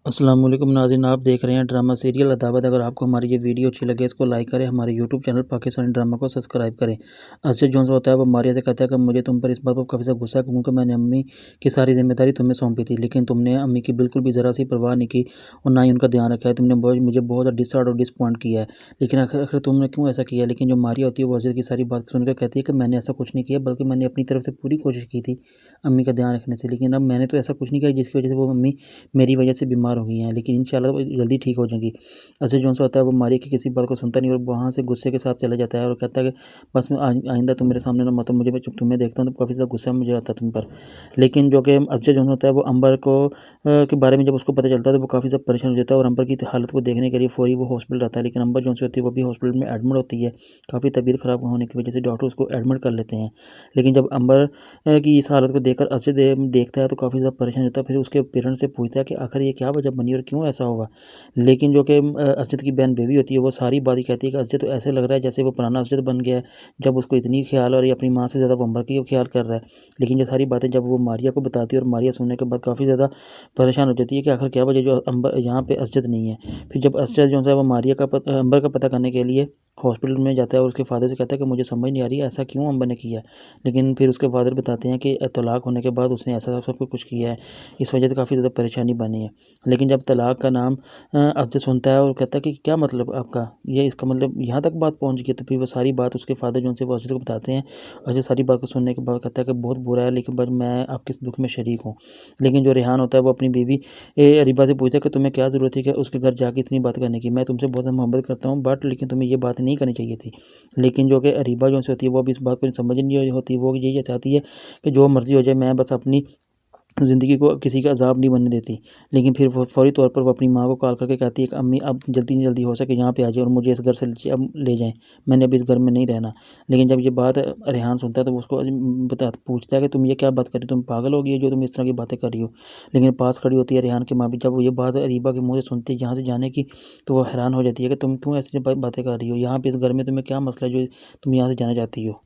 अस्सलाम वालेकुम नाज़रीन, आप देख रहे हैं ड्रामा सीरियल अदावत। अगर आपको हमारी ये वीडियो अच्छी लगे इसको लाइक करें, हमारे यूट्यूब चैनल पाकिस्तानी ड्रामा को सब्सक्राइब करें। अर्शद जो होता है वो मारिया से कहता है कि मुझे तुम पर इस बात पर काफ़ी ज़्यादा गुस्सा है क्योंकि मैंने अम्मी की सारी जिम्मेदारी तुम्हें सौंपी थी, लेकिन तुमने अम्मी की बिल्कुल भी ज़रा सी परवाह नहीं की और ना ही उनका ध्यान रखा है। तुमने मुझे बहुत ज़्यादा डिसऑर्डर और डिसपॉइंट किया है, लेकिन आखिर आखिर तुमने क्यों ऐसा किया। लेकिन जो मारिया होती है वो अर्शद की सारी बात सुनकर कहती है कि मैंने ऐसा कुछ नहीं किया, बल्कि मैंने अपनी तरफ से पूरी कोशिश की थी अम्मी का ध्यान रखने से, लेकिन अब मैंने तो ऐसा कुछ नहीं किया जिसकी वजह से वो अम्मी मेरी वजह से बीमार हो गई हैं, लेकिन इंशाल्लाह वो जल्दी ठीक हो जाएंगी। अर्शद जो होता है वो मारिया की किसी बात को सुनता नहीं और वहाँ से गुस्से के साथ चला जाता है और कहता है कि बस मैं आइंदा तुम मेरे सामने ना मत, मुझे जब तुम्हें देखता हूँ तो काफ़ी ज़्यादा गुस्सा मुझे आता है तुम पर। लेकिन जो कि अर्शद जो होता है वो अंबर को के बारे में जब उसको पता चलता है तो वो काफ़ी ज़्यादा परेशान हो जाता है और अंबर की हालत को देखने के लिए फौरी वो हॉस्पिटल आता है। लेकिन अंबर जो होती है वो भी हॉस्पिटल में एडमिट होती है, काफ़ी तबीयत ख़राब होने की वजह से डॉक्टर उसको एडमिट कर लेते हैं। लेकिन जब अंबर की इस हालत को देखकर अर्शद देखता है तो काफ़ी ज़्यादा परेशान होता है। फिर उसके पेरेंट्स से पूछता है कि आखिर ये क्या वजह बनी और क्यों ऐसा होगा। लेकिन जो कि अर्शद की बहन बेबी होती है वो सारी बात ही कहती है कि अर्शद तो ऐसे लग रहा है जैसे वो पुराना अर्शद बन गया है, जब उसको इतनी ख्याल और ये अपनी माँ से ज़्यादा वो अंबर की ख्याल कर रहा है। लेकिन ये सारी बातें जब वो मारिया को बताती है और मारिया सुनने के बाद काफ़ी ज़्यादा परेशान हो जाती है कि आखिर क्या वजह जो अंबर यहाँ पे अर्शद नहीं है। फिर जब अर्शद जो है वो मारिया का अंबर का पता करने के लिए हॉस्पिटल में जाता है और उसके फादर से कहता है कि मुझे समझ नहीं आ रही है ऐसा क्यों अंबर ने किया। लेकिन फिर उसके फादर बताते हैं कि तलाक होने के बाद उसने ऐसा सब कुछ किया है, इस वजह से काफ़ी ज़्यादा परेशानी बनी है। लेकिन जब तलाक का नाम अर्शद सुनता है और कहता है कि क्या मतलब आपका, ये इसका मतलब यहाँ तक बात पहुँच गई। तो फिर वो सारी बात उसके फादर जो उनसे वो अर्शद को बताते हैं। अर्शद सारी बात को सुनने के बाद कहता है कि बहुत बुरा है, लेकिन बस मैं आपके इस दुख में शरीक हूँ। लेकिन जो रेहान होता है वो अपनी बीवी अरीबा से पूछता है कि तुम्हें क्या ज़रूरत थी कि उसके घर जाके इतनी बात करने की, मैं तुमसे बहुत मोहब्बत करता हूँ बट लेकिन तुम्हें ये बात नहीं करनी चाहिए थी। लेकिन जो कि अरीबा जो होती है वो अब इस बात को समझ नहीं होती, वो यही चाहती है कि जो मर्ज़ी हो जाए, मैं बस अपनी ज़िंदगी को किसी का अज़ाब नहीं बनने देती। लेकिन फिर वो फ़ौरी तौर पर वो अपनी माँ को कॉल करके कहती है कि अम्मी अब जल्दी जल्दी हो सके यहाँ पे आ जाए और मुझे इस घर से अब ले जाएँ, मैंने अब इस घर में नहीं रहना। लेकिन जब ये बात रेहान सुनता है तो वो उसको पूछता है कि तुम ये क्या बात कर रही हो, तुम पागल हो गई हो जो तुम इस तरह की बातें कर रही हो। लेकिन पास खड़ी होती है रेहान की माँ भी, जब वो ये बात अरीबा के मुँह से सुनती है यहाँ से जाने की, तो वो हैरान हो जाती है कि तुम क्यों ऐसी बातें कर रही हो, यहाँ पे इस घर में तुम्हें क्या मसला है जो तुम यहाँ से जाना चाहती हो।